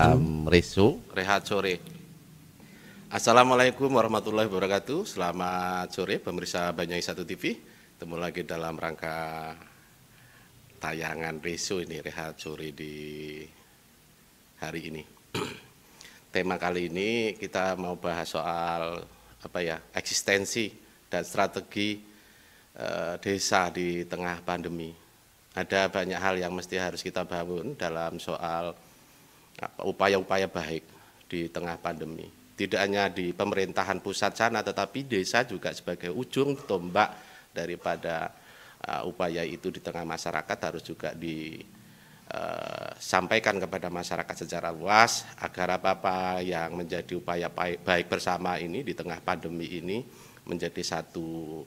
program Rehat Sore. Assalamualaikum warahmatullahi wabarakatuh. Selamat sore pemirsa Banyuwangi 1 TV. Ketemu lagi dalam rangka tayangan Rehat Sore di hari ini. Tema kali ini kita mau bahas soal eksistensi dan strategi desa di tengah pandemi. Ada banyak hal yang mesti harus kita bangun dalam soal upaya-upaya baik di tengah pandemi. Tidak hanya di pemerintahan pusat sana, tetapi desa juga sebagai ujung tombak daripada upaya itu di tengah masyarakat harus juga disampaikan kepada masyarakat secara luas agar apa yang menjadi upaya baik bersama ini di tengah pandemi ini menjadi satu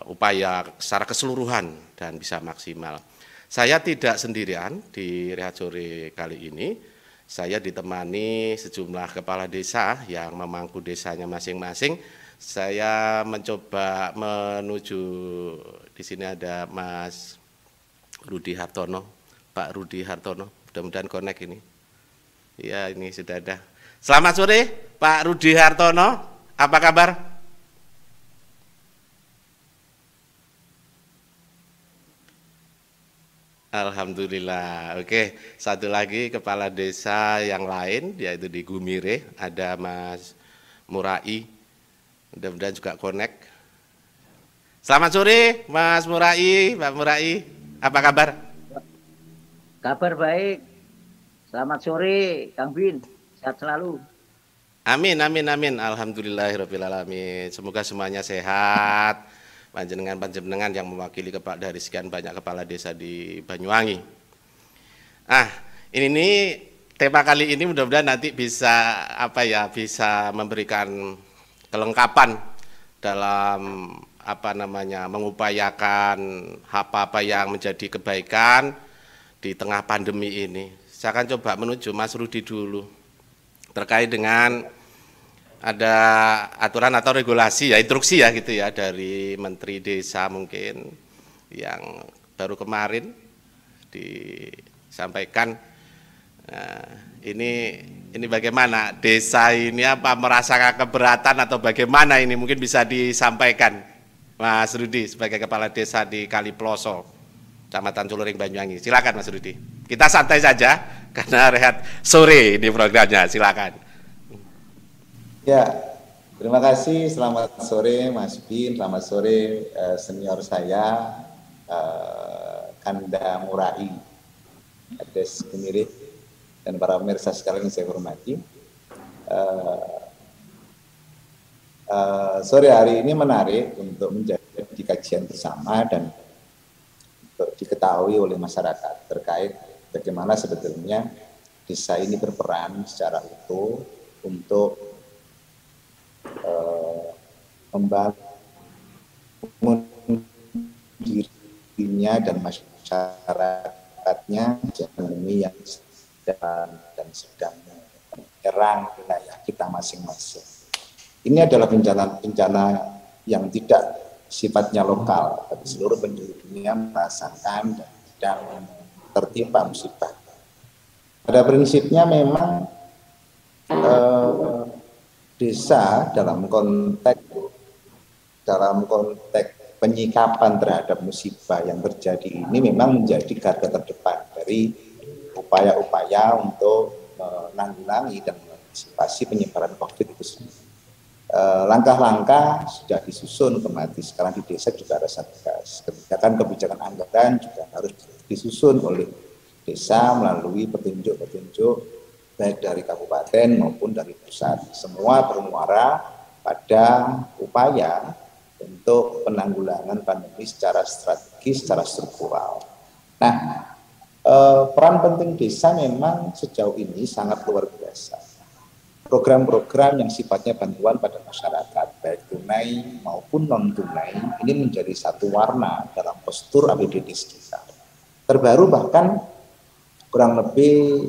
upaya secara keseluruhan dan bisa maksimal. Saya tidak sendirian di Rehat Sore kali ini. Saya ditemani sejumlah kepala desa yang memangku desanya masing-masing. Saya mencoba menuju, di sini ada Mas Rudi Hartono, Pak Rudi Hartono. Mudah-mudahan connect ini. Ya, ini sudah ada. Selamat sore, Pak Rudi Hartono. Apa kabar? Alhamdulillah. Oke, satu lagi kepala desa yang lain yaitu di Gumire ada Mas Murai. Mudah-mudahan juga connect. Selamat sore Mas Murai, Pak Murai. Apa kabar? Kabar baik. Selamat sore Kang Bin. Sehat selalu. Amin, amin, amin. Alhamdulillahirabbil alamin. Semoga semuanya sehat. Panjenengan yang mewakili dari sekian banyak kepala desa di Banyuwangi. Ini tema kali ini mudah-mudahan nanti bisa bisa memberikan kelengkapan dalam mengupayakan apa yang menjadi kebaikan di tengah pandemi ini. Saya akan coba menuju Mas Rudi dulu terkait dengan ada aturan atau regulasi instruksi gitu dari Menteri Desa mungkin yang baru kemarin disampaikan. Ini bagaimana desa ini merasakan keberatan atau bagaimana ini mungkin bisa disampaikan Mas Rudi sebagai kepala desa di Kaliploso, Kecamatan Culuring, Banyuwangi. Silakan Mas Rudi. Kita santai saja karena Rehat Sore ini programnya. Silakan. Ya, terima kasih. Selamat sore Mas Bin, selamat sore senior saya, Kanda Murai, Ades Gumire, dan para pemirsa sekalian yang saya hormati. Sore hari ini menarik untuk menjadi kajian bersama dan untuk diketahui oleh masyarakat terkait bagaimana sebetulnya desa ini berperan secara utuh untuk membangun dirinya dan masyarakatnya pandemi yang sedang menyerang wilayah kita masing-masing. Ini adalah bencana yang tidak sifatnya lokal, tapi seluruh penjuru dunia merasakan dan sedang tertimpa musibah. Pada prinsipnya memang desa dalam konteks penyikapan terhadap musibah yang terjadi ini memang menjadi garda terdepan dari upaya-upaya untuk menanggulangi dan mengantisipasi penyebaran COVID itu sendiri. Langkah-langkah sudah disusun otomatis. Sekarang di desa juga ada satgas. Kebijakan anggaran juga harus disusun oleh desa melalui petunjuk-petunjuk baik dari kabupaten maupun dari pusat. Semua bermuara pada upaya untuk penanggulangan pandemi secara strategis, secara struktural. Nah, peran penting desa memang sejauh ini sangat luar biasa. Program-program yang sifatnya bantuan pada masyarakat, baik tunai maupun non-tunai, ini menjadi satu warna dalam postur APBD kita. Terbaru bahkan kurang lebih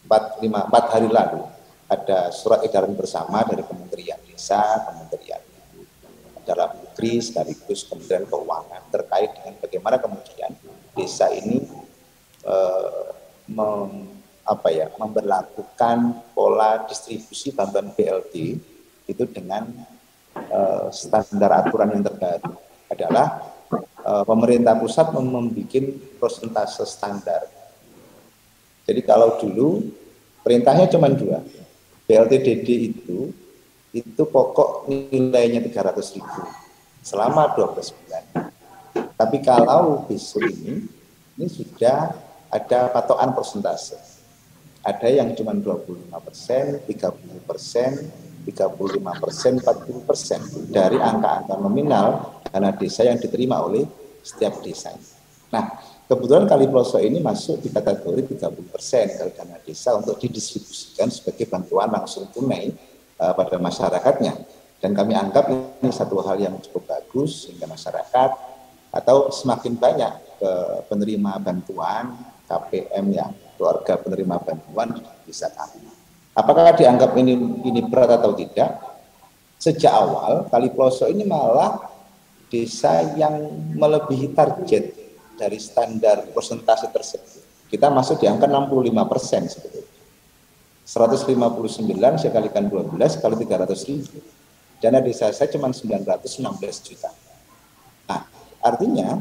4 hari lalu ada surat edaran bersama dari Kementerian Desa, Kementerian Dalam Negeri, sekaligus Kementerian Keuangan terkait dengan bagaimana kemudian desa ini memberlakukan pola distribusi bantuan BLT itu dengan standar aturan yang terbaru adalah pemerintah pusat membuat persentase standar. Jadi kalau dulu perintahnya cuma 2, BLT DD itu pokok nilainya 300.000 selama 12 bulan. Tapi kalau besok ini sudah ada patokan persentase. Ada yang cuma 25%, 30%, 35%, 40% dari angka-angka nominal dana desa yang diterima oleh setiap desa. Nah, kebetulan Kali Ploso ini masuk di kategori 30% kalau dana desa untuk didistribusikan sebagai bantuan langsung tunai pada masyarakatnya. Dan kami anggap ini satu hal yang cukup bagus sehingga masyarakat atau semakin banyak penerima bantuan KPM yang keluarga penerima bantuan bisa kami. Apakah dianggap ini berat atau tidak? Sejak awal Kali Ploso ini malah desa yang melebihi target dari standar persentase tersebut. Kita masuk di angka 65% sebetulnya. 159 saya kalikan 12 kali 300.000. Dana desa saya cuma 916 juta. Nah, artinya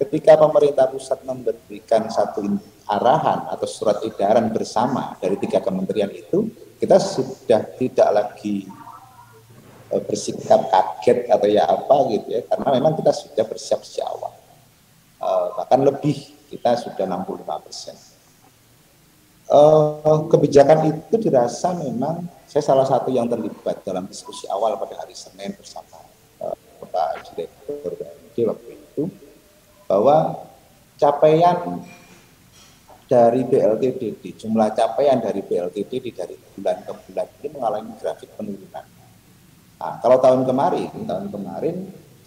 ketika pemerintah pusat memberikan satu arahan atau surat edaran bersama dari 3 kementerian itu, kita sudah tidak lagi bersikap kaget atau ya apa gitu ya, karena memang kita sudah bersiap sejak awal. Bahkan lebih, kita sudah 65%. Kebijakan itu dirasa memang saya salah satu yang terlibat dalam diskusi awal pada hari Senin bersama Pak Direktur BMD waktu itu, bahwa capaian dari BLTDD, jumlah capaian dari BLTDD dari bulan ke bulan ini mengalami grafik penurunan. Nah, kalau tahun kemarin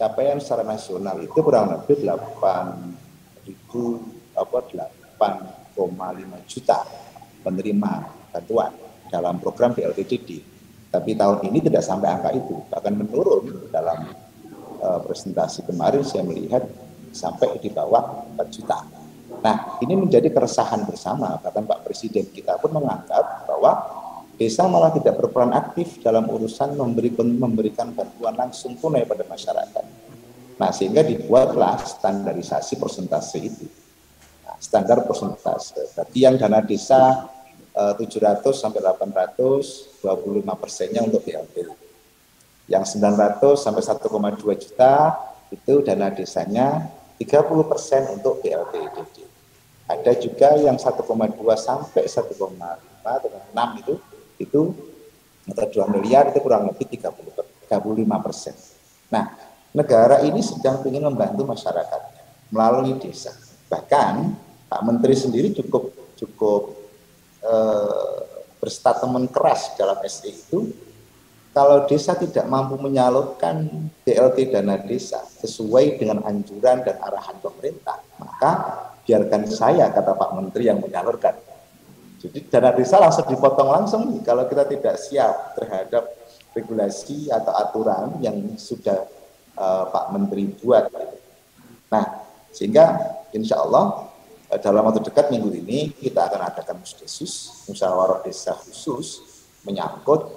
capaian secara nasional itu kurang lebih 8,5 juta penerima bantuan dalam program BLTDD. Tapi tahun ini tidak sampai angka itu, bahkan menurun. Dalam presentasi kemarin saya melihat sampai di bawah 4 juta. Nah, ini menjadi keresahan bersama, bahkan Pak Presiden kita pun menganggap bahwa desa malah tidak berperan aktif dalam urusan memberikan bantuan langsung tunai pada masyarakat. Nah, sehingga dibuatlah standarisasi persentase itu. Nah, standar persentase. Berarti yang dana desa 700 sampai 800, 25%-nya untuk BLT. Yang 900 sampai 1,2 juta itu dana desanya 30% untuk BLT-DD. Ada juga yang 1,2 sampai 1,5 atau 6 itu atau 2 miliar itu kurang lebih 35%. Nah, negara ini sedang ingin membantu masyarakatnya melalui desa. Bahkan Pak Menteri sendiri cukup berstatement keras dalam SE itu, kalau desa tidak mampu menyalurkan BLT dana desa sesuai dengan anjuran dan arahan pemerintah, maka biarkan saya, kata Pak Menteri, yang menyalurkan. Jadi dana desa langsung dipotong langsung kalau kita tidak siap terhadap regulasi atau aturan yang sudah Pak Menteri buat. Nah, sehingga insya Allah dalam waktu dekat minggu ini kita akan adakan musdesus, musyawarah desa khusus menyangkut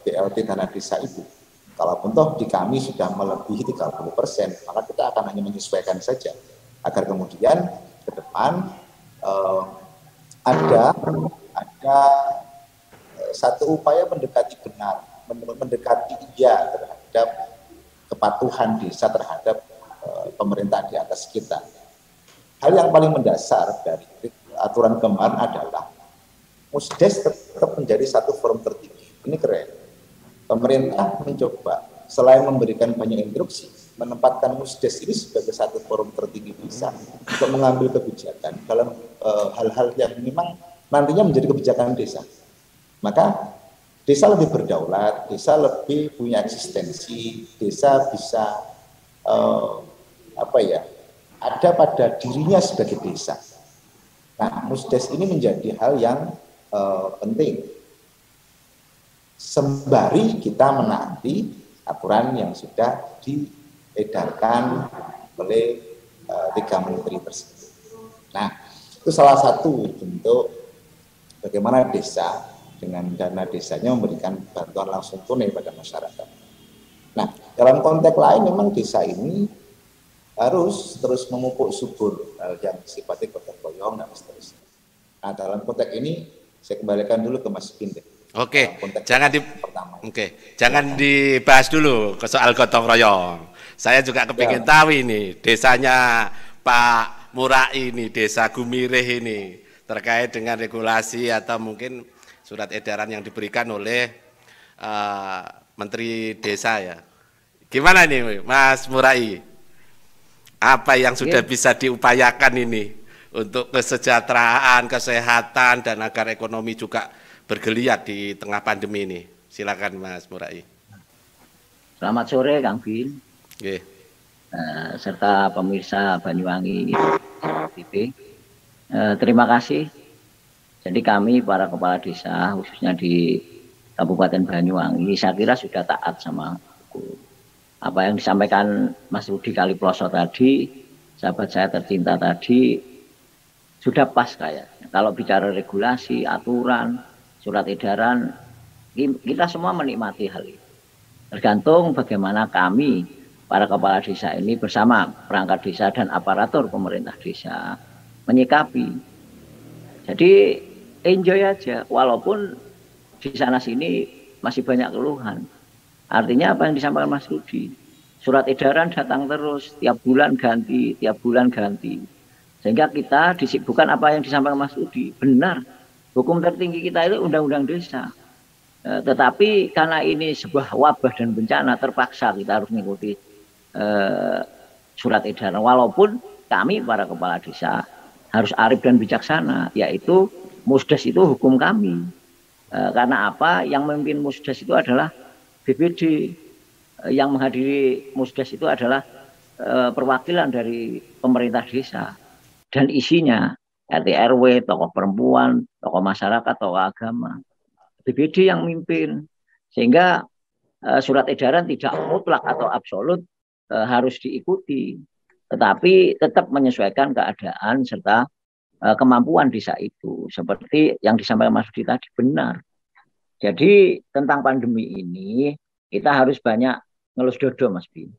BLT dana desa itu. Kalaupun toh di kami sudah melebihi 30%, maka kita akan hanya menyesuaikan saja agar kemudian ke depan ada satu upaya mendekati benar, mendekati terhadap kepatuhan desa terhadap pemerintah di atas kita. Hal yang paling mendasar dari aturan kemarin adalah Musdes tetap menjadi satu forum tertinggi. Ini keren. Pemerintah mencoba selain memberikan banyak instruksi, menempatkan Musdes ini sebagai satu forum tertinggi desa untuk mengambil kebijakan dalam hal-hal yang memang nantinya menjadi kebijakan desa. Maka desa lebih berdaulat, desa lebih punya eksistensi, desa bisa ada pada dirinya sebagai desa. Nah, Musdes ini menjadi hal yang penting. Sembari kita menaati aturan yang sudah diedarkan oleh 3 menteri tersebut. Nah, itu salah satu bentuk bagaimana desa dengan dana desanya memberikan bantuan langsung tunai pada masyarakat. Nah, dalam konteks lain memang desa ini harus terus memupuk subur yang sifatnya gotong royong dan seterusnya. Nah, dalam konteks ini saya kembalikan dulu ke Mas Bin. Oke, jangan dibahas dulu ke soal gotong royong. Saya juga kepingin tahu ini desanya Pak Murai ini, Desa Gumireh ini, terkait dengan regulasi atau mungkin surat edaran yang diberikan oleh Menteri Desa ya. Gimana nih Mas Murai? Apa yang sudah bisa diupayakan ini untuk kesejahteraan, kesehatan, dan agar ekonomi juga bergeliat di tengah pandemi ini? Silakan Mas Murai. Selamat sore Kang Bin. Serta pemirsa Banyuwangi TV. Terima kasih. Jadi kami para kepala desa khususnya di Kabupaten Banyuwangi saya kira sudah taat sama hukum. Apa yang disampaikan Mas Rudi Kaliploso tadi, sahabat saya tercinta tadi, sudah pas kayaknya. Kalau bicara regulasi, aturan, surat edaran, kita semua menikmati hal itu. Tergantung bagaimana kami, para kepala desa ini bersama perangkat desa dan aparatur pemerintah desa menyikapi. Jadi enjoy aja, walaupun di sana sini masih banyak keluhan. Artinya apa yang disampaikan Mas Rudi, surat edaran datang terus, tiap bulan ganti, tiap bulan ganti. Sehingga kita disibukkan apa yang disampaikan Mas Rudi. Benar, hukum tertinggi kita itu undang-undang desa. Tetapi karena ini sebuah wabah dan bencana, terpaksa kita harus mengikuti surat edaran. Walaupun kami para kepala desa harus arif dan bijaksana, yaitu Musdes itu hukum kami. Karena apa? Yang memimpin Musdes itu adalah BPD, yang menghadiri Musdes itu adalah perwakilan dari pemerintah desa, dan isinya RT RW, tokoh perempuan, tokoh masyarakat, tokoh agama. BPD yang mimpin, sehingga surat edaran tidak mutlak atau absolut harus diikuti, tetapi tetap menyesuaikan keadaan serta kemampuan desa itu. Seperti yang disampaikan Mas Rudi tadi, benar. Jadi tentang pandemi ini kita harus banyak ngelus dodo Mas Bin.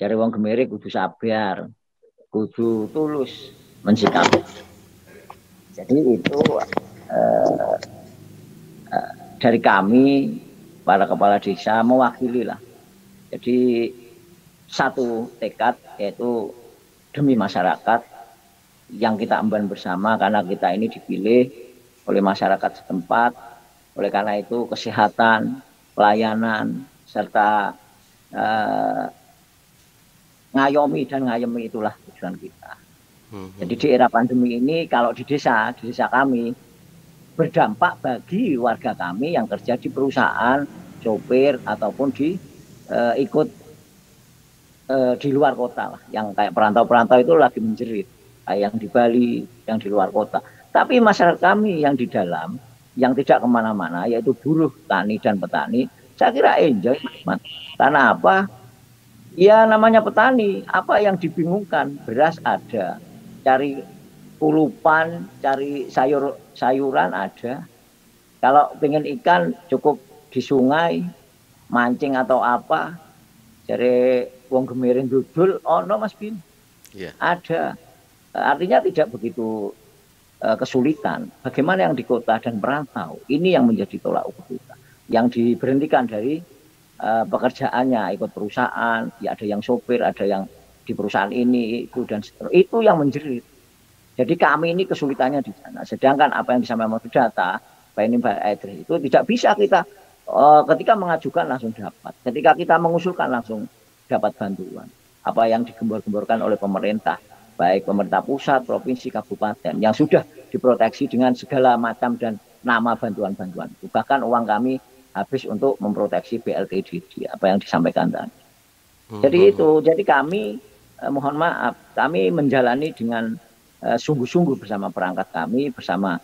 Jare wong Gemere kudu sabar, kudu tulus mensikapi. Jadi itu dari kami para kepala desa mewakili lah. Jadi satu tekad, yaitu demi masyarakat yang kita emban bersama, karena kita ini dipilih oleh masyarakat setempat. Oleh karena itu kesehatan, pelayanan, serta ngayomi dan ngayemi itulah tujuan kita. Jadi di era pandemi ini kalau di desa kami berdampak bagi warga kami yang kerja di perusahaan, sopir ataupun ikut di luar kota lah. Yang kayak perantau-perantau itu lagi menjerit, kayak yang di Bali, yang di luar kota. Tapi masyarakat kami yang di dalam, yang tidak kemana-mana, yaitu buruh, tani dan petani, saya kira enjoy. Karena apa? Ya namanya petani, apa yang dibingungkan? Beras ada, cari kulupan, cari sayuran ada. Kalau pengen ikan cukup di sungai, mancing atau apa, cari wong Gemerin dudul, oh no Mas Bin, ada. Artinya tidak begitu kesulitan. Bagaimana yang di kota dan perantau? Ini yang menjadi tolak ukur kita. Yang diberhentikan dari pekerjaannya, ikut perusahaan, ya ada yang sopir, ada yang di perusahaan ini, itu dan seterusnya. Itu yang menjerit. Jadi kami ini kesulitannya di sana. Sedangkan apa yang disampaikan oleh data, Pak ini Pak Edris, itu tidak bisa kita ketika mengajukan langsung dapat. Ketika kita mengusulkan langsung dapat bantuan. Apa yang digembor-gemborkan oleh pemerintah, baik pemerintah pusat, provinsi, kabupaten, yang sudah diproteksi dengan segala macam dan nama bantuan-bantuan. Bahkan uang kami habis untuk memproteksi BLTDD, apa yang disampaikan tadi. Jadi itu, jadi kami mohon maaf, kami menjalani dengan sungguh-sungguh bersama perangkat kami, bersama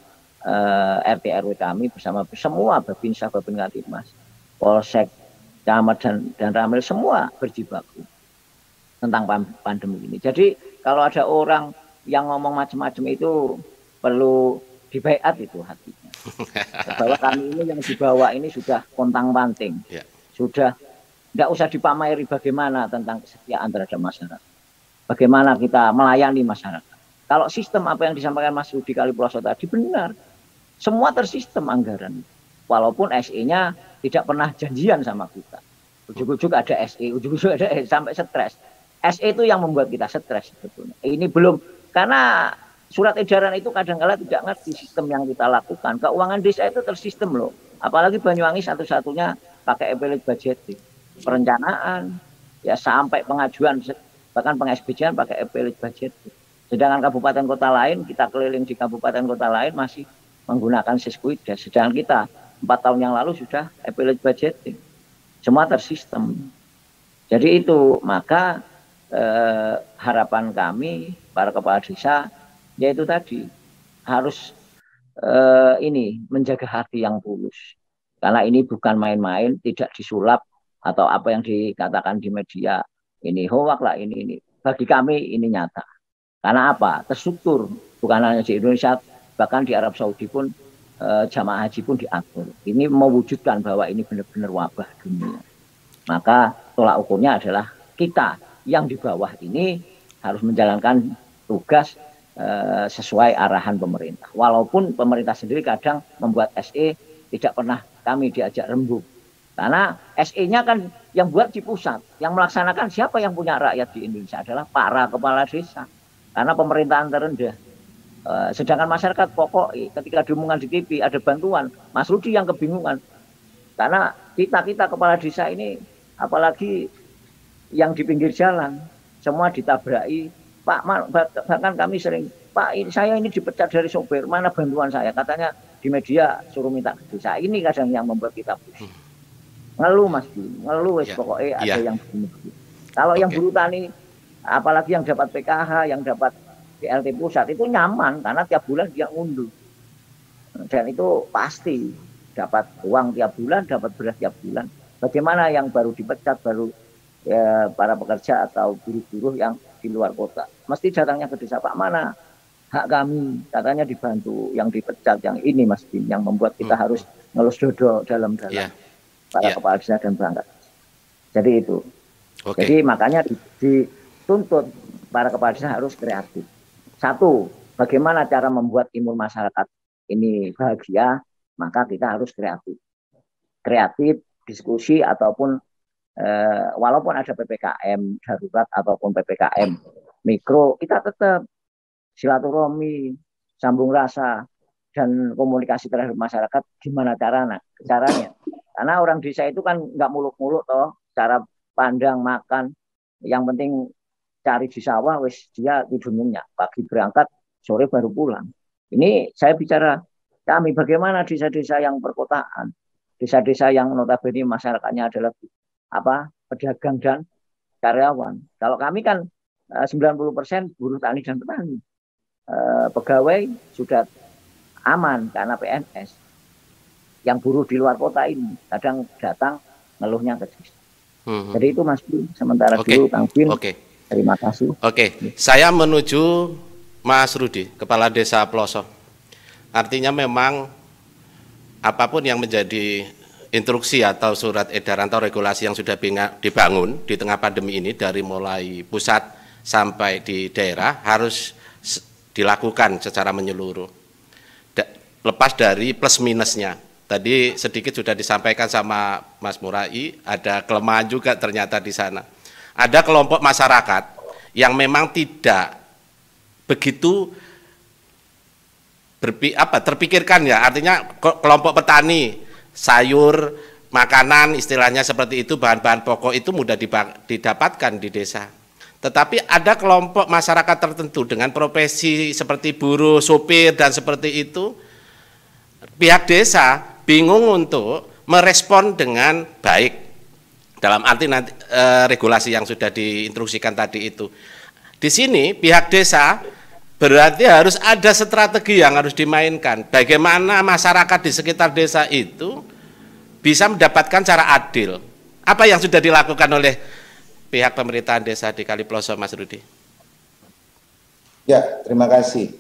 RT RW kami, bersama semua Babinsa, Babin Katimas, Polsek, Camat dan Ramil, semua berjibaku tentang pandemi ini. Jadi kalau ada orang yang ngomong macam-macam itu perlu dibaiat itu hatinya. Bahwa kami ini yang dibawa ini sudah pontang-panting, sudah tidak usah dipameri bagaimana tentang kesetiaan terhadap masyarakat, bagaimana kita melayani masyarakat. Kalau sistem apa yang disampaikan Mas Rudi Kaliploso tadi benar, semua tersistem anggaran, walaupun SE-nya tidak pernah janjian sama kita. Ujuk-ujuk ada SE, ujuk-ujuk ada SE, sampai stres. SE itu yang membuat kita stres sebetulnya. Ini belum, karena surat edaran itu kadang-kala tidak ngerti sistem yang kita lakukan. Keuangan desa itu tersistem loh. Apalagi Banyuwangi satu-satunya pakai e-village budgeting. Perencanaan, ya sampai pengajuan, bahkan peng-SBJ pakai e-village budgeting. Sedangkan kabupaten kota lain, kita keliling di kabupaten kota lain masih menggunakan Siskuides. Sedangkan kita 4 tahun yang lalu sudah e-village budgeting. Semua tersistem. Jadi itu, maka harapan kami para kepala desa yaitu tadi harus ini menjaga hati yang tulus, karena ini bukan main-main, tidak disulap atau apa yang dikatakan di media ini hoak lah, ini bagi kami ini nyata. Karena apa? Terstruktur, bukan hanya di Indonesia, bahkan di Arab Saudi pun jamaah haji pun diatur. Ini mewujudkan bahwa ini benar-benar wabah dunia. Maka tolak ukurnya adalah kita yang di bawah ini harus menjalankan tugas sesuai arahan pemerintah. Walaupun pemerintah sendiri kadang membuat SE tidak pernah kami diajak rembuk. Karena SE-nya kan yang buat di pusat, yang melaksanakan siapa yang punya rakyat di Indonesia adalah para kepala desa. Karena pemerintahan terendah. Sedangkan masyarakat pokok ketika diumumkan di TV ada bantuan, Mas Rudi yang kebingungan. Karena kita kepala desa ini, apalagi yang di pinggir jalan, semua ditabrai. Pak, bahkan kami sering, Pak, saya ini dipecat dari sopir, mana bantuan saya? Katanya di media suruh minta ke desa. Ini kadang yang membuat kita pusing. Ngeluh Mas, ngeluh pokoknya ada yang begini. Kalau yang buruh tani, apalagi yang dapat PKH, yang dapat BLT pusat, itu nyaman karena tiap bulan dia ngunduh. Dan itu pasti dapat uang tiap bulan, dapat beras tiap bulan. Bagaimana yang baru dipecat, baru para pekerja atau buruh-buruh yang di luar kota, mesti datangnya ke desa, Pak, mana hak kami, katanya dibantu, yang dipecat, yang ini Mas Bin, yang membuat kita harus ngelus dodo dalam-dalam para kepala desa dan perangkat. Jadi itu. Jadi makanya dituntut para kepala desa harus kreatif. Satu, bagaimana cara membuat imun masyarakat ini bahagia, maka kita harus kreatif. Kreatif, diskusi ataupun walaupun ada PPKM darurat ataupun PPKM mikro, kita tetap silaturahmi, sambung rasa, dan komunikasi terhadap masyarakat gimana caranya. Karena orang desa itu kan nggak muluk-muluk toh, cara pandang makan, yang penting cari di sawah, wis dia tidurnya pagi berangkat, sore baru pulang. Ini saya bicara kami bagaimana desa-desa yang perkotaan, desa-desa yang notabene masyarakatnya adalah pedagang dan karyawan. Kalau kami kan 90% buruh tani dan petani. Pegawai sudah aman karena PNS. Yang buruh di luar kota ini kadang datang ngeluhnya ke desa. Jadi itu Mas Bin, sementara dulu Kang Bin. Terima kasih. Saya menuju Mas Rudi, Kepala Desa Ploso. Artinya memang apapun yang menjadi instruksi atau surat edaran atau regulasi yang sudah dibangun di tengah pandemi ini, dari mulai pusat sampai di daerah, harus dilakukan secara menyeluruh. Lepas dari plus minusnya. Tadi sedikit sudah disampaikan sama Mas Murai, ada kelemahan juga ternyata di sana. Ada kelompok masyarakat yang memang tidak begitu terpikirkan ya, artinya kelompok petani, sayur, makanan, istilahnya seperti itu, bahan-bahan pokok itu mudah didapatkan di desa. Tetapi ada kelompok masyarakat tertentu dengan profesi seperti buruh, sopir, dan seperti itu, pihak desa bingung untuk merespon dengan baik, dalam arti nanti regulasi yang sudah diinstruksikan tadi itu. Di sini pihak desa berarti harus ada strategi yang harus dimainkan. Bagaimana masyarakat di sekitar desa itu bisa mendapatkan cara adil. Apa yang sudah dilakukan oleh pihak pemerintahan desa di Kaliploso, Mas Rudi? Ya, terima kasih.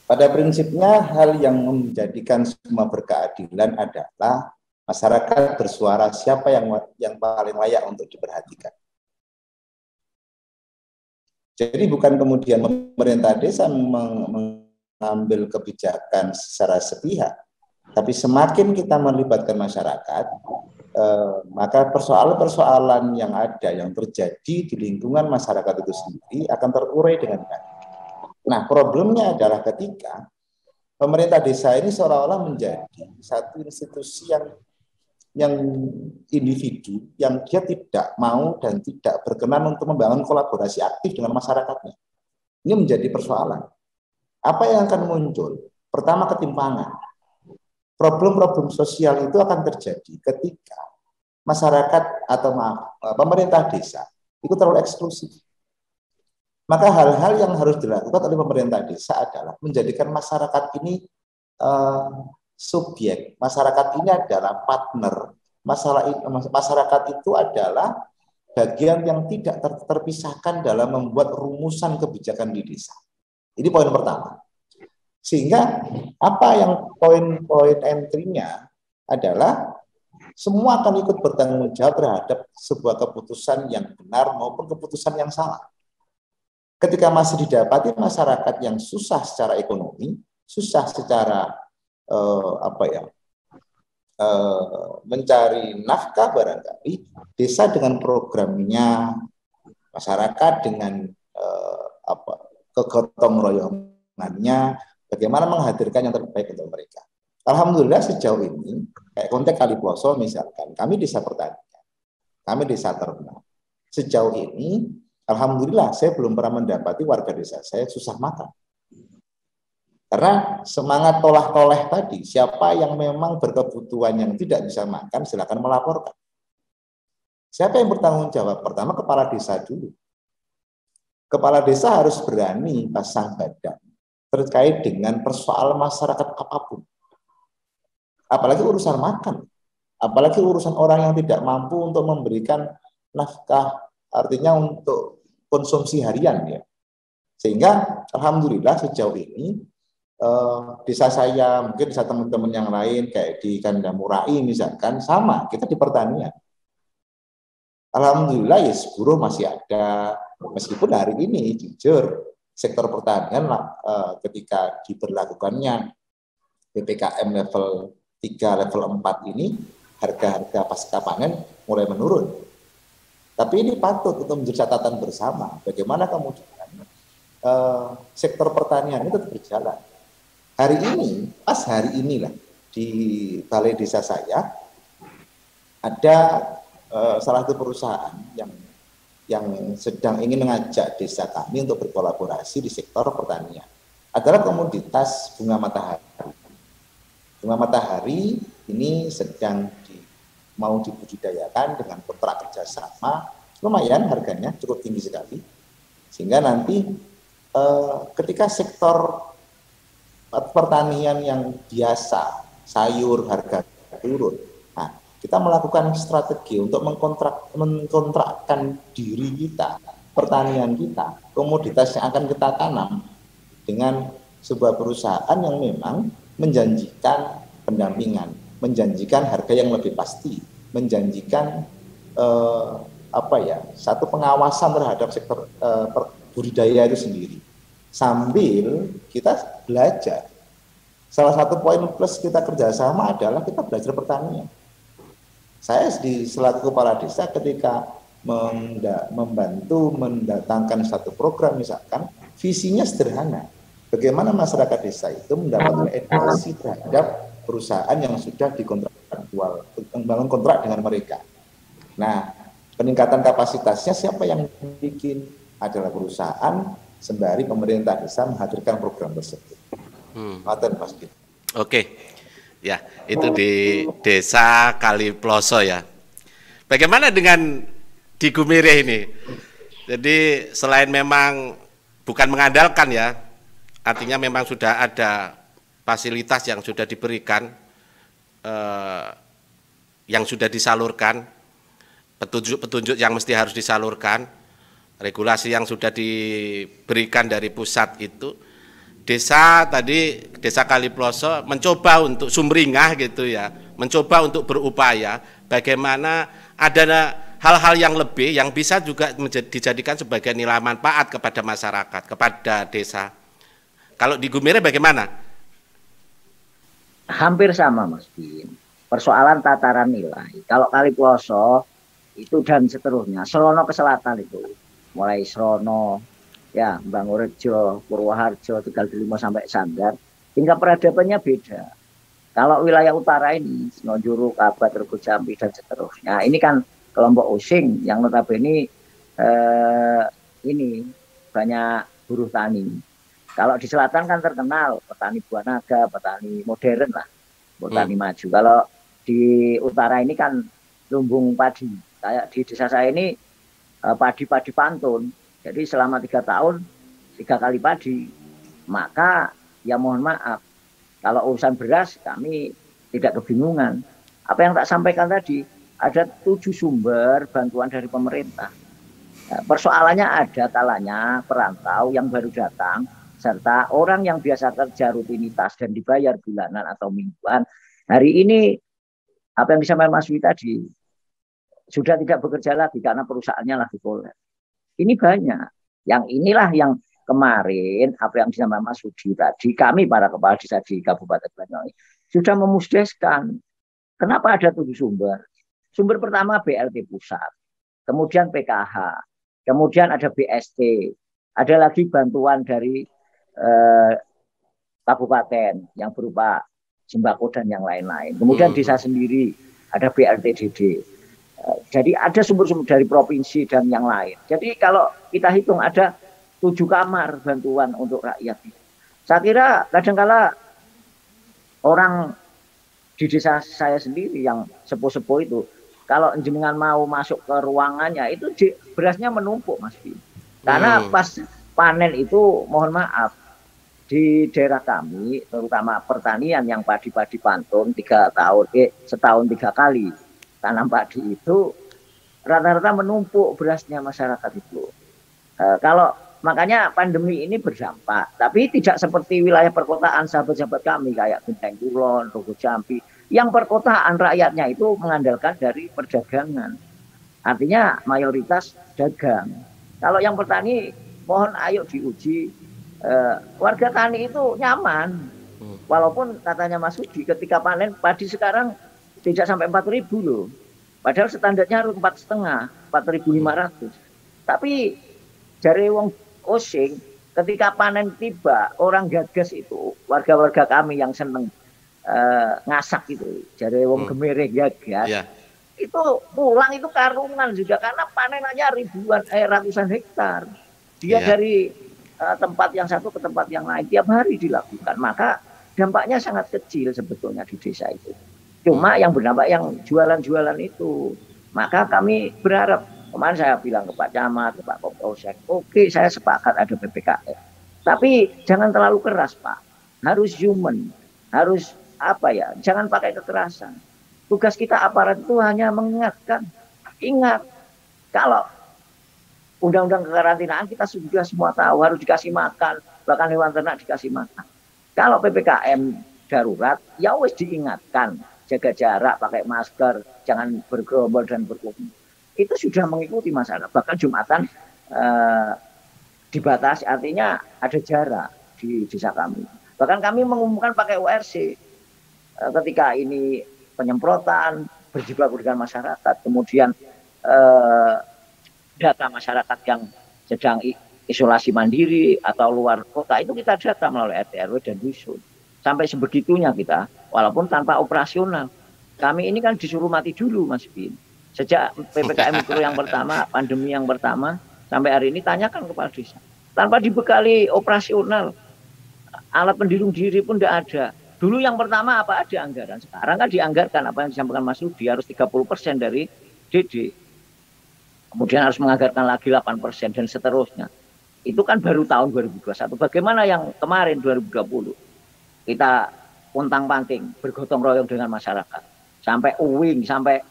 Pada prinsipnya hal yang menjadikan semua berkeadilan adalah masyarakat bersuara siapa yang paling layak untuk diperhatikan. Jadi bukan kemudian pemerintah desa mengambil kebijakan secara sepihak, tapi semakin kita melibatkan masyarakat, maka persoalan-persoalan yang ada yang terjadi di lingkungan masyarakat itu sendiri akan terurai dengan baik. Nah, problemnya adalah ketika pemerintah desa ini seolah-olah menjadi satu institusi yang individu yang dia tidak mau dan tidak berkenan untuk membangun kolaborasi aktif dengan masyarakatnya. Ini menjadi persoalan. Apa yang akan muncul? Pertama, ketimpangan. Problem-problem sosial itu akan terjadi ketika masyarakat atau pemerintah desa itu terlalu eksklusif. Maka hal-hal yang harus dilakukan oleh pemerintah desa adalah menjadikan masyarakat ini subjek, masyarakat ini adalah partner, masyarakat itu adalah bagian yang tidak terpisahkan dalam membuat rumusan kebijakan di desa. Ini poin pertama. Sehingga apa yang poin-poin entry-nya adalah semua akan ikut bertanggung jawab terhadap sebuah keputusan yang benar maupun keputusan yang salah. Ketika masih didapati masyarakat yang susah secara ekonomi, susah secara mencari nafkah barangkali, desa dengan programnya, masyarakat dengan kegotong royongannya, bagaimana menghadirkan yang terbaik untuk mereka. Alhamdulillah sejauh ini, kayak konteks Kaliploso misalkan, kami desa pertanian, kami desa ternak. Sejauh ini, alhamdulillah saya belum pernah mendapati warga desa saya susah makan. Karena semangat tolah-toleh tadi, siapa yang memang berkebutuhan yang tidak bisa makan, silakan melaporkan. Siapa yang bertanggung jawab? Pertama, kepala desa dulu. Kepala desa harus berani pasang badan terkait dengan persoalan masyarakat apapun. Apalagi urusan makan. Apalagi urusan orang yang tidak mampu untuk memberikan nafkah, artinya untuk konsumsi harian, ya. Sehingga alhamdulillah sejauh ini desa saya, mungkin desa teman-teman yang lain kayak di Kandamurai misalkan, sama, kita di pertanian. Alhamdulillah ya buruh masih ada, meskipun hari ini jujur sektor pertanian ketika diberlakukannya PPKM level 3, level 4 ini, harga-harga pasca panen mulai menurun. Tapi ini patut untuk menjadi catatan bersama, bagaimana kemudian sektor pertanian itu tetap berjalan. Hari ini, pas hari inilah di balai desa saya ada salah satu perusahaan yang sedang ingin mengajak desa kami untuk berkolaborasi di sektor pertanian. Adalah komoditas bunga matahari. Bunga matahari ini sedang mau dibudidayakan dengan kontrak kerjasama, lumayan harganya cukup tinggi sekali, sehingga nanti ketika sektor pertanian yang biasa, sayur harga turun. Nah, kita melakukan strategi untuk mengkontrakkan diri kita, pertanian kita, komoditas yang akan kita tanam dengan sebuah perusahaan yang memang menjanjikan pendampingan, menjanjikan harga yang lebih pasti, menjanjikan satu pengawasan terhadap sektor budidaya itu sendiri. Sambil kita belajar. Salah satu poin plus kita kerjasama adalah kita belajar pertanian. Saya selaku kepala desa ketika membantu mendatangkan satu program misalkan, visinya sederhana. Bagaimana masyarakat desa itu mendapatkan edukasi terhadap perusahaan yang sudah dikontraktual, membangun kontrak dengan mereka. Nah, peningkatan kapasitasnya siapa yang bikin? Adalah perusahaan, sembari pemerintah desa menghadirkan program tersebut. Oke, ya itu di desa Kaliploso ya. Bagaimana dengan di Gumireh ini? Jadi selain memang bukan mengandalkan ya, artinya memang sudah ada fasilitas yang sudah diberikan, yang sudah disalurkan, petunjuk-petunjuk yang mesti harus disalurkan, regulasi yang sudah diberikan dari pusat itu, desa tadi, Desa Kaliploso mencoba untuk sumringah gitu ya, mencoba untuk berupaya bagaimana ada hal-hal yang lebih yang bisa juga dijadikan sebagai nilai manfaat kepada masyarakat, kepada desa. Kalau di Gumere bagaimana? Hampir sama Mas Bin. Persoalan tataran nilai. Kalau Kaliploso itu dan seterusnya, Srono ke selatan itu, mulai Srono, ya, Bangurejo, Purwoharjo, Tegal Delimo sampai Sanggar, tingkat peradabannya beda. Kalau wilayah utara ini, Senonjuru, Kabat, Rego Jambi, dan seterusnya, ini kan kelompok Osing yang notabene ini banyak buruh tani. Kalau di selatan kan terkenal petani buah naga, petani modern lah, petani maju. Kalau di utara ini kan lumbung padi. Kayak di desa saya ini padi-padi pantun. Jadi selama 3 tahun 3 kali padi, maka ya mohon maaf, kalau urusan beras kami tidak kebingungan. Apa yang tak sampaikan tadi, ada 7 sumber bantuan dari pemerintah. Nah, persoalannya ada kalanya perantau yang baru datang, serta orang yang biasa kerja rutinitas dan dibayar bulanan atau mingguan. Hari ini, apa yang disampaikan Mas Wi tadi, sudah tidak bekerja lagi karena perusahaannya lagi kolaps. Ini banyak. Yang inilah yang kemarin apa yang disampaikan Mas Sudi tadi, kami para kepala desa di Kabupaten Banyuwangi sudah memusdeskan. Kenapa ada 7 sumber? Sumber pertama BLT pusat, kemudian PKH, kemudian ada BST, ada lagi bantuan dari kabupaten yang berupa sembako dan yang lain-lain. Kemudian desa sendiri ada BLTDD. Jadi ada sumber-sumber dari provinsi dan yang lain. Jadi kalau kita hitung ada 7 kamar bantuan untuk rakyat. Saya kira kadang-kala orang di desa saya sendiri yang sepuh-sepuh itu, kalau jenengan mau masuk ke ruangannya itu berasnya menumpuk Mas Bi. Karena pas panen itu mohon maaf, di daerah kami terutama pertanian yang padi-padi pantun 3 tahun, setahun 3 kali tanam padi itu rata-rata menumpuk berasnya masyarakat itu. Kalau makanya pandemi ini berdampak, tapi tidak seperti wilayah perkotaan sahabat-sahabat kami kayak Genteng Kulon, Rogo Jambi, yang perkotaan rakyatnya itu mengandalkan dari perdagangan. Artinya mayoritas dagang. Kalau yang petani, mohon ayo diuji. Warga tani itu nyaman, walaupun katanya Mas Sudi ketika panen padi sekarang tidak sampai 4.000 loh. Padahal standarnya harus 4,5, 4.500. Tapi dari wong Osing, ketika panen tiba, orang gagas itu, warga-warga kami yang seneng ngasak itu, dari wong Gemere gagas, itu pulang itu karungan juga karena panenannya ratusan hektar. Dia dari tempat yang satu ke tempat yang lain tiap hari dilakukan. Maka dampaknya sangat kecil sebetulnya di desa itu. Cuma yang berdampak yang jualan-jualan itu. Maka kami berharap, kemarin saya bilang ke Pak Camat, ke Pak Kapolsek, oke saya sepakat ada PPKM. Tapi jangan terlalu keras Pak. Harus human. Harus apa ya, jangan pakai kekerasan. Tugas kita aparat itu hanya mengingatkan. Ingat, kalau undang-undang kekarantinaan kita sudah semua tahu harus dikasih makan. Bahkan hewan ternak dikasih makan. Kalau PPKM darurat, ya wes diingatkan. Jaga jarak, pakai masker, jangan bergerombol dan berkerumun. Itu sudah mengikuti masyarakat. Bahkan Jumatan dibatasi, artinya ada jarak di desa kami. Bahkan kami mengumumkan pakai URC. Ketika ini penyemprotan, berjibaku dengan masyarakat, kemudian data masyarakat yang sedang isolasi mandiri atau luar kota, itu kita data melalui RT RW dan dusun. Sampai sebegitunya kita, walaupun tanpa operasional. Kami ini kan disuruh mati dulu Mas Bin. Sejak PPKM Mikro yang pertama, pandemi yang pertama, sampai hari ini tanyakan kepala desa. Tanpa dibekali operasional, alat pendindung diri pun tidak ada. Dulu yang pertama apa ada anggaran, sekarang kan dianggarkan apa yang disampaikan Mas Rudi harus 30% dari DD. Kemudian harus menganggarkan lagi 8% dan seterusnya. Itu kan baru tahun 2021. Bagaimana yang kemarin 2020? Kita pontang-panting, bergotong royong dengan masyarakat. Sampai uwing, sampai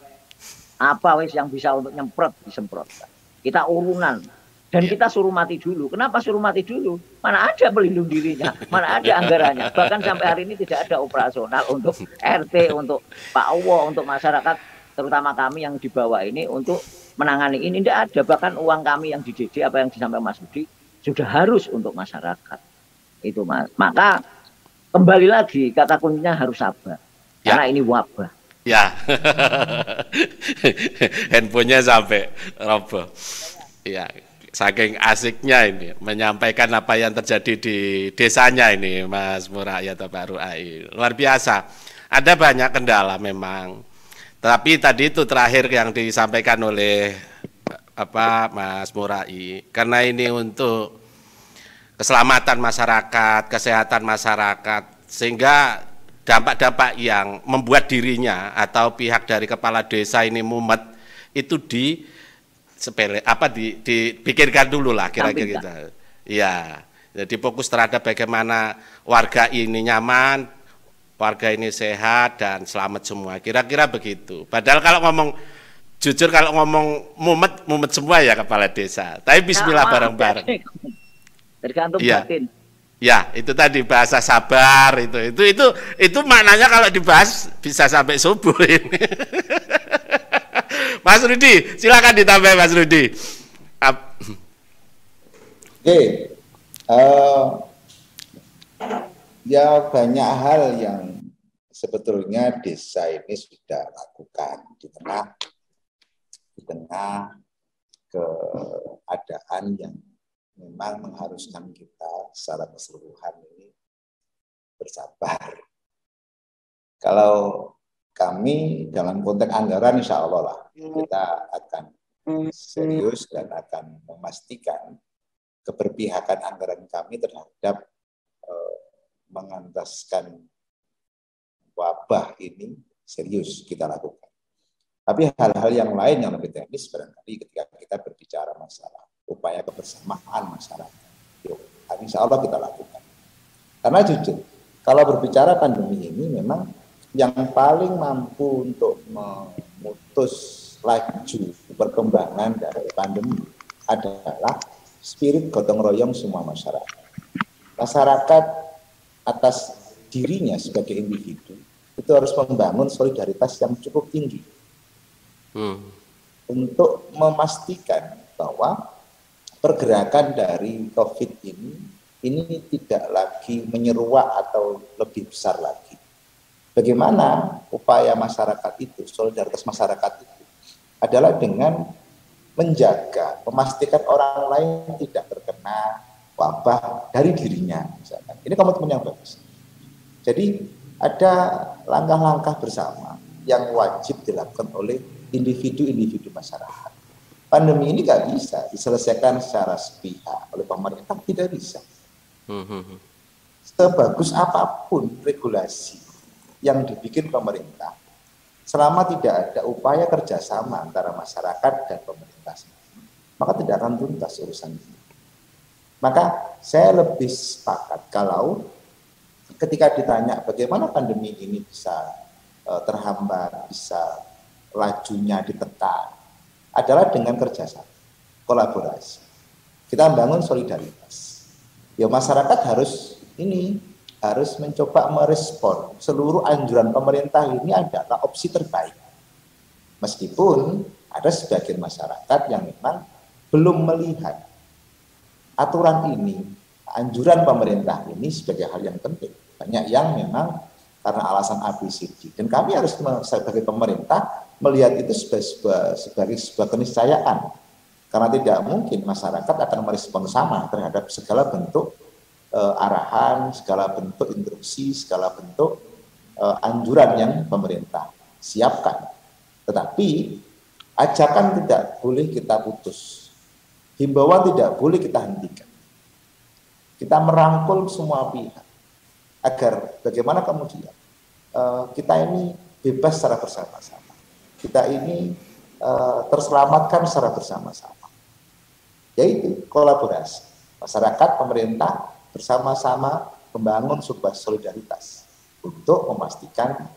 apa wis yang bisa untuk nyemprot, disemprotkan. Kita urunan Dan kita suruh mati dulu. Kenapa suruh mati dulu? Mana ada pelindung dirinya, mana ada anggarannya. Bahkan sampai hari ini tidak ada operasional untuk RT, untuk Pak Owo, untuk masyarakat, terutama kami yang di bawah ini untuk menangani ini. Tidak ada. Bahkan uang kami yang di DD, apa yang disampaikan Mas Budi, sudah harus untuk masyarakat. Itu Mas. Maka kembali lagi, kata kuncinya harus sabar. Karena ini wabah. Ya, handphonenya sampai roboh. Ya, saking asiknya ini menyampaikan apa yang terjadi di desanya ini, Mas Murai atau Pak Ruai. Luar biasa. Ada banyak kendala memang. Tapi tadi itu terakhir yang disampaikan oleh Mas Murai, karena ini untuk keselamatan masyarakat, kesehatan masyarakat, sehingga dampak-dampak yang membuat dirinya atau pihak dari kepala desa ini mumet itu dipikirkan dulu lah kira-kira gitu. Ya, jadi fokus terhadap bagaimana warga ini nyaman, warga ini sehat dan selamat semua. Kira-kira begitu. Padahal kalau ngomong jujur, kalau ngomong mumet semua ya kepala desa. Tapi bismillah bareng-bareng. Tergantung batin. Ya, itu tadi bahasa sabar itu maknanya kalau dibahas bisa sampai subuh ini. Mas Rudi, silakan ditambah Mas Rudi. Oke, ya banyak hal yang sebetulnya desa ini sudah lakukan di tengah keadaan yang memang mengharuskan kita secara keseluruhan ini bersabar. Kalau kami dalam konteks anggaran insya Allah lah kita akan serius dan akan memastikan keberpihakan anggaran kami terhadap mengentaskan wabah ini serius kita lakukan. Tapi hal-hal yang lain yang lebih teknis barangkali ketika kita berbicara masalah upaya kebersamaan masyarakat, insya Allah kita lakukan. Karena jujur, kalau berbicara pandemi ini memang yang paling mampu untuk memutus laju perkembangan dari pandemi adalah spirit gotong royong semua masyarakat. Masyarakat atas dirinya sebagai individu itu harus membangun solidaritas yang cukup tinggi untuk memastikan bahwa pergerakan dari COVID ini tidak lagi menyeruak atau lebih besar lagi. Bagaimana upaya masyarakat itu, solidaritas masyarakat itu adalah dengan menjaga, memastikan orang lain tidak terkena wabah dari dirinya, misalkan. Ini komitmen yang bagus. Jadi ada langkah-langkah bersama yang wajib dilakukan oleh individu-individu masyarakat. Pandemi ini nggak bisa diselesaikan secara sepihak oleh pemerintah, tidak bisa. Sebagus apapun regulasi yang dibikin pemerintah, selama tidak ada upaya kerjasama antara masyarakat dan pemerintah, maka tidak akan tuntas urusan ini. Maka saya lebih sepakat kalau ketika ditanya bagaimana pandemi ini bisa terhambat, bisa lajunya ditekan, adalah dengan kerjasama, kolaborasi. Kita membangun solidaritas. Ya masyarakat harus mencoba merespon seluruh anjuran pemerintah ini adalah opsi terbaik. Meskipun ada sebagian masyarakat yang memang belum melihat aturan ini, anjuran pemerintah ini sebagai hal yang penting. Banyak yang memang karena alasan ABCD. Dan kami harus sebagai pemerintah melihat itu sebagai sebuah keniscayaan. Karena tidak mungkin masyarakat akan merespon sama terhadap segala bentuk arahan, segala bentuk instruksi, segala bentuk anjuran yang pemerintah siapkan. Tetapi ajakan tidak boleh kita putus. Himbauan tidak boleh kita hentikan. Kita merangkul semua pihak agar bagaimana kemudian kita ini bebas secara bersama-sama. Kita ini terselamatkan secara bersama-sama. Yaitu kolaborasi. Masyarakat, pemerintah bersama-sama membangun sebuah solidaritas untuk memastikan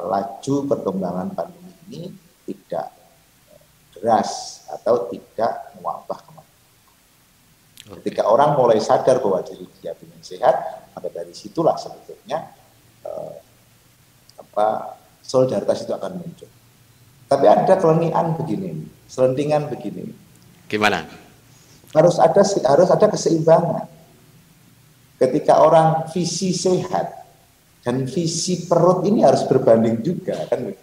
laju perkembangan pandemi ini tidak deras atau tidak mewabah kemana. Ketika orang mulai sadar bahwa diri dia ingin sehat, maka dari situlah sebetulnya solidaritas itu akan muncul. Tapi ada kelenian begini, selentingan begini. Gimana? Harus ada keseimbangan. Ketika orang visi sehat dan visi perut ini harus berbanding juga, kan?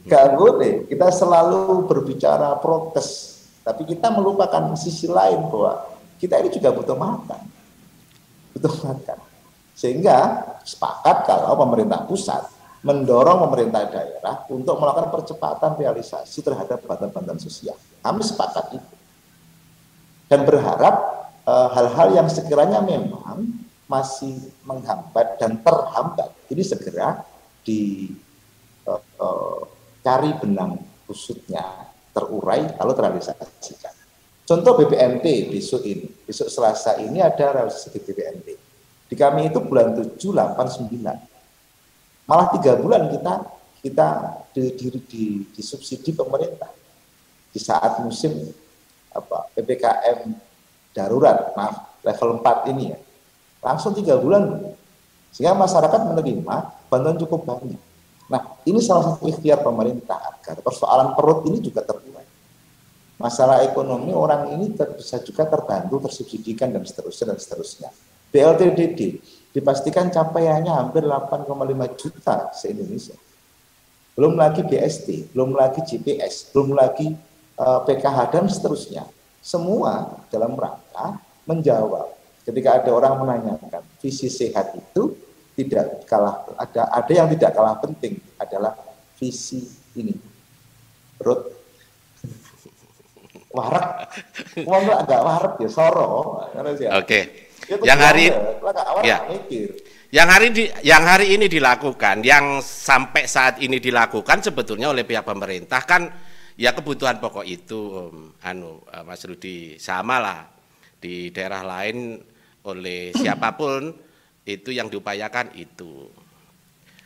Gak boleh kita selalu berbicara protes, tapi kita melupakan sisi lain bahwa kita ini juga butuh makan. Sehingga sepakat kalau pemerintah pusat mendorong pemerintah daerah untuk melakukan percepatan realisasi terhadap bantuan-bantuan sosial. Kami sepakat itu. Dan berharap hal-hal yang sekiranya memang masih menghambat dan terhambat, ini segera dicari benang kusutnya, terurai kalau terrealisasikan. Contoh BPNT besok Selasa ini ada realisasi BPNT. Di kami itu bulan 7, 8, 9. Malah 3 bulan kita disubsidi pemerintah di saat musim PPKM darurat, level 4 ini ya. Langsung 3 bulan. Sehingga masyarakat menerima bantuan cukup banyak. Nah, ini salah satu ikhtiar pemerintah agar persoalan perut ini juga terurai. Masalah ekonomi orang ini bisa juga terbantu, tersubsidikan dan seterusnya. BLTDD dipastikan capaiannya hampir 8,5 juta se-Indonesia. Belum lagi BST, belum lagi GPS, belum lagi PKH dan seterusnya. Semua dalam rangka menjawab. Ketika ada orang menanyakan visi sehat itu tidak kalah, ada yang tidak kalah penting adalah visi ini. Perut warak, agak warak ya, soro. Oke. Yang hari ya. Yang hari ini dilakukan, yang sampai saat ini dilakukan sebetulnya oleh pihak pemerintah kan ya kebutuhan pokok itu, Mas Rudi, sama lah di daerah lain oleh siapapun itu yang diupayakan itu.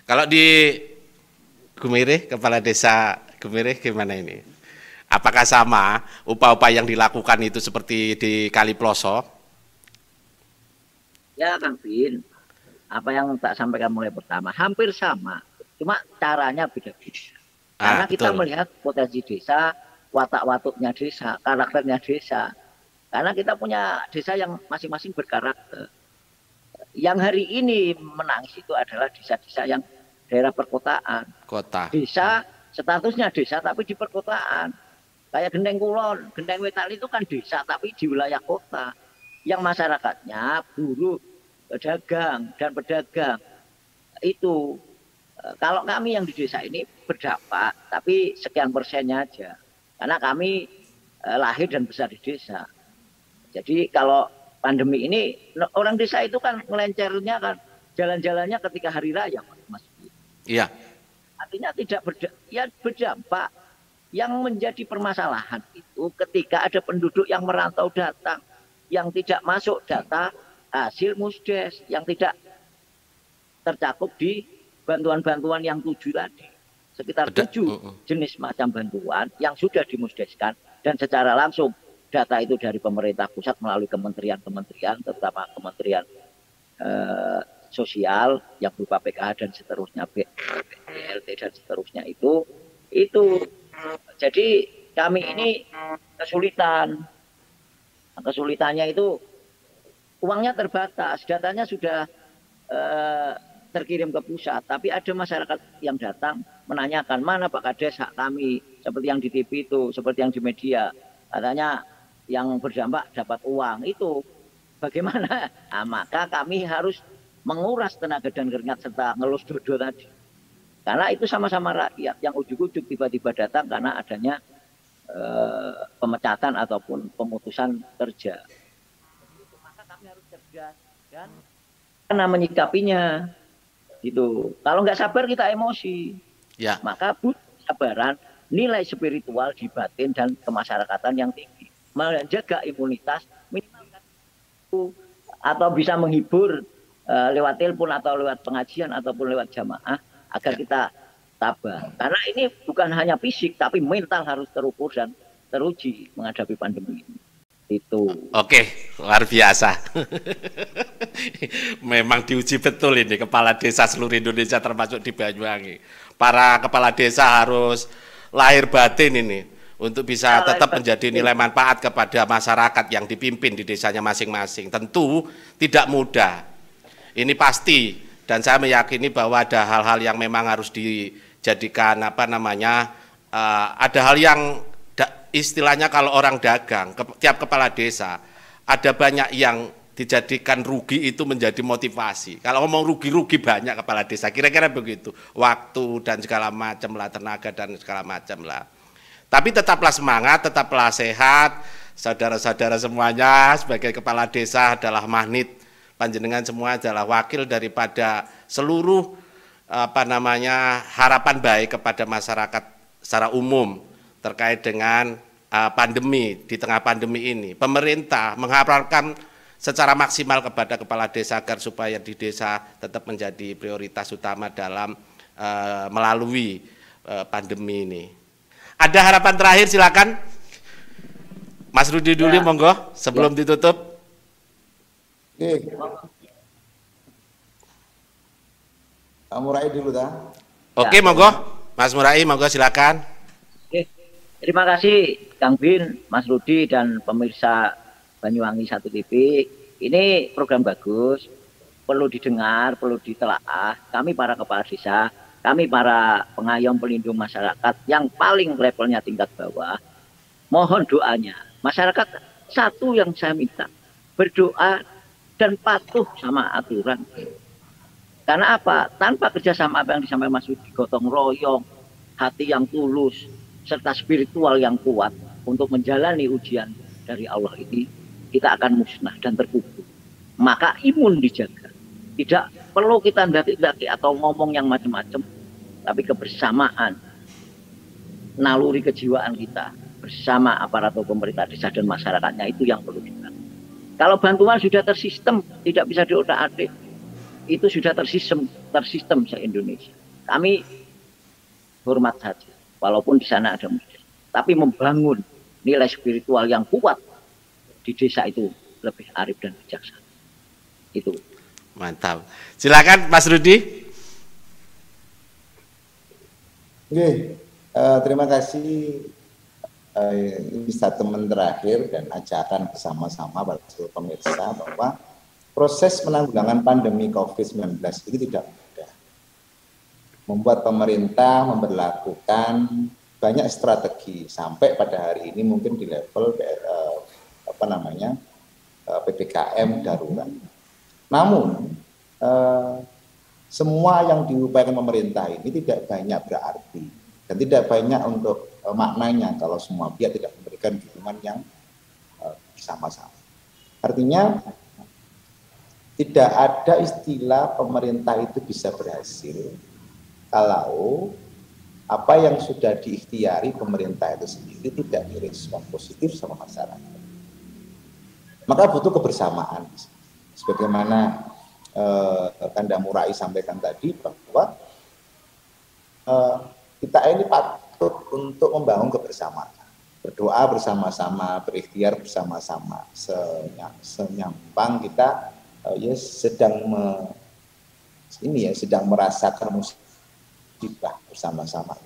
Kalau di Gumirih, Kepala Desa Gumirih gimana ini? Apakah sama upaya-upaya yang dilakukan itu seperti di Kaliploso? Ya Kang Bin, apa yang tak sampaikan mulai pertama, hampir sama, cuma caranya beda-beda. Karena kita melihat potensi desa, watak-watuknya desa, karakternya desa. Karena kita punya desa yang masing-masing berkarakter. Yang hari ini menangis itu adalah desa-desa yang daerah perkotaan. Kota. Desa, statusnya desa tapi di perkotaan. Kayak Gendeng Kulon, Gendeng Wetan itu kan desa tapi di wilayah kota. Yang masyarakatnya buruh, pedagang, dan pedagang. Itu, kalau kami yang di desa ini berdampak, tapi sekian persennya aja. Karena kami lahir dan besar di desa. Jadi kalau pandemi ini, orang desa itu kan melencernya kan, jalan-jalannya ketika hari raya, Mas. Iya. Artinya tidak berdampak. Yang menjadi permasalahan itu ketika ada penduduk yang merantau datang, yang tidak masuk data hasil musdes, yang tidak tercakup di bantuan-bantuan yang 7 tadi. Sekitar 7 jenis macam bantuan yang sudah dimusdeskan dan secara langsung data itu dari pemerintah pusat melalui kementerian-kementerian, terutama Kementerian Sosial yang berupa PKH dan seterusnya, BLT dan seterusnya itu. Jadi kami ini kesulitan. Kesulitannya itu uangnya terbatas, datanya sudah terkirim ke pusat, tapi ada masyarakat yang datang menanyakan mana Pak Kades hak kami, seperti yang di TV itu, seperti yang di media, katanya yang berdampak dapat uang itu bagaimana? Nah, maka kami harus menguras tenaga dan keringat serta ngelus dodo tadi, karena itu sama-sama rakyat yang ujuk-ujuk tiba-tiba datang karena adanya pemecatan ataupun pemutusan kerja. Maka kami harus cerdas dan karena menyikapinya gitu. Kalau nggak sabar kita emosi. Ya. Maka butuh kesabaran, nilai spiritual di batin dan kemasyarakatan yang tinggi. Menjaga imunitas minimal atau bisa menghibur lewat telepon atau lewat pengajian ataupun lewat jamaah agar kita tabah. Karena ini bukan hanya fisik, tapi mental harus terukur dan teruji menghadapi pandemi ini. Itu. Oke, luar biasa. Memang diuji betul ini kepala desa seluruh Indonesia termasuk di Banyuwangi. Para kepala desa harus lahir batin ini untuk bisa tetap menjadi nilai manfaat kepada masyarakat yang dipimpin di desanya masing-masing. Tentu tidak mudah. Ini pasti, dan saya meyakini bahwa ada hal-hal yang memang harus dijadikan ada hal yang istilahnya kalau orang dagang, tiap kepala desa, ada banyak yang dijadikan rugi itu menjadi motivasi. Kalau ngomong rugi-rugi banyak kepala desa, kira-kira begitu. Waktu dan segala macam lah, tenaga dan segala macam lah. Tapi tetaplah semangat, tetaplah sehat, saudara-saudara semuanya. Sebagai kepala desa adalah magnet, panjenengan semua adalah wakil daripada seluruh harapan baik kepada masyarakat secara umum terkait dengan pandemi. Di tengah pandemi ini pemerintah mengharapkan secara maksimal kepada kepala desa agar supaya di desa tetap menjadi prioritas utama dalam melalui pandemi ini. Ada harapan terakhir, silakan Mas Rudi dulu, monggo sebelum ditutup. Pak Murai dulu dah. Oke, monggo Mas Murai, monggo silakan. Terima kasih Kang Bin, Mas Rudi, dan pemirsa Banyuwangi 1 TV. Ini program bagus, perlu didengar, perlu ditelaah. Kami para kepala desa, kami para pengayom pelindung masyarakat yang paling levelnya tingkat bawah, mohon doanya. Masyarakat satu yang saya minta, berdoa dan patuh sama aturan. Karena apa? Tanpa kerjasama apa yang disampaikan Mas Rudi, gotong royong, hati yang tulus, serta spiritual yang kuat untuk menjalani ujian dari Allah ini, kita akan musnah dan terkubur. Maka imun dijaga. Tidak perlu kita daki-daki atau ngomong yang macam-macam, tapi kebersamaan, naluri kejiwaan kita bersama aparatur pemerintah desa dan masyarakatnya itu yang perlu kita. Kalau bantuan sudah tersistem, tidak bisa diotak-atik, itu sudah tersistem se-Indonesia. Kami hormat saja, walaupun di sana ada musuh. Tapi membangun nilai spiritual yang kuat di desa itu lebih arif dan bijaksana. Itu. Mantap. Silakan Mas Rudi. Oke, terima kasih. Ini statement terakhir dan ajakan bersama-sama pada seluruh pemirsa bahwa proses penanggulangan pandemi COVID-19 itu tidak mudah. Membuat pemerintah memberlakukan banyak strategi sampai pada hari ini mungkin di level PPKM darurat. Namun semua yang diupayakan pemerintah ini tidak banyak berarti dan tidak banyak untuk maknanya kalau semua pihak tidak memberikan dukungan yang bersama-sama. Artinya tidak ada istilah pemerintah itu bisa berhasil kalau apa yang sudah diikhtiari pemerintah itu sendiri tidak direspon positif sama masyarakat. Maka butuh kebersamaan. Sebagaimana Kanda Murai sampaikan tadi bahwa kita ini patut untuk membangun kebersamaan. Berdoa bersama-sama, berikhtiar bersama-sama. Senyampang kita sedang merasakan musibah bersama-sama.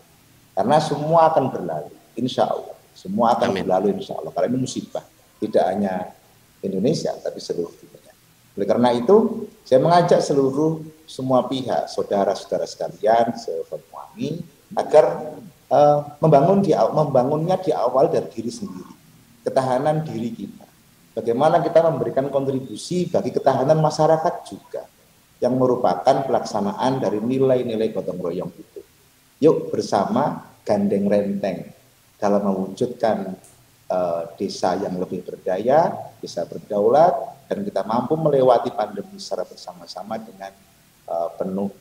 Karena semua akan berlalu, insya Allah. Semua akan berlalu, insya Allah. Karena ini musibah, tidak hanya Indonesia, tapi seluruh dunia. Oleh karena itu, saya mengajak semua pihak, saudara-saudara sekalian, se-Banyuwangi, agar membangunnya di awal dari diri sendiri. Ketahanan diri kita. Bagaimana kita memberikan kontribusi bagi ketahanan masyarakat juga, yang merupakan pelaksanaan dari nilai-nilai gotong royong itu. Yuk bersama gandeng renteng dalam mewujudkan desa yang lebih berdaya, desa berdaulat, dan kita mampu melewati pandemi secara bersama-sama dengan penuh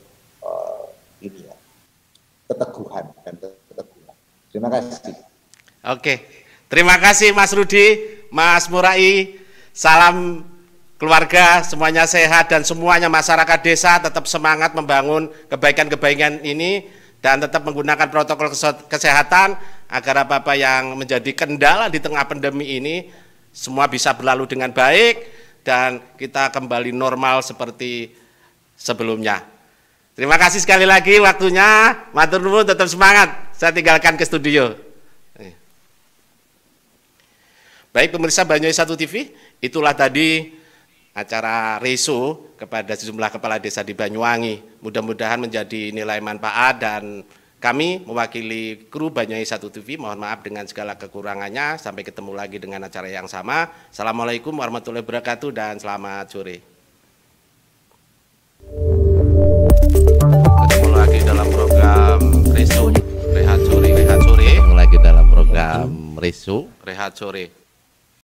keteguhan dan keteguhan. Terima kasih. Oke, terima kasih Mas Rudi, Mas Murai. Salam keluarga, semuanya sehat dan semuanya masyarakat desa tetap semangat membangun kebaikan-kebaikan ini dan tetap menggunakan protokol kesehatan agar apa-apa yang menjadi kendala di tengah pandemi ini semua bisa berlalu dengan baik dan kita kembali normal seperti sebelumnya. Terima kasih sekali lagi waktunya. Matur nuwun, tetap semangat. Saya tinggalkan ke studio. Baik pemirsa Banyuwangi 1 TV, itulah tadi acara reso kepada sejumlah kepala desa di Banyuwangi. Mudah-mudahan menjadi nilai manfaat dan kami mewakili kru Banyuwangi 1 TV, mohon maaf dengan segala kekurangannya. Sampai ketemu lagi dengan acara yang sama. Assalamualaikum warahmatullahi wabarakatuh dan selamat sore. Ketemu lagi dalam program Reso Rehat Sore. Ketemu lagi dalam program Reso Rehat Sore.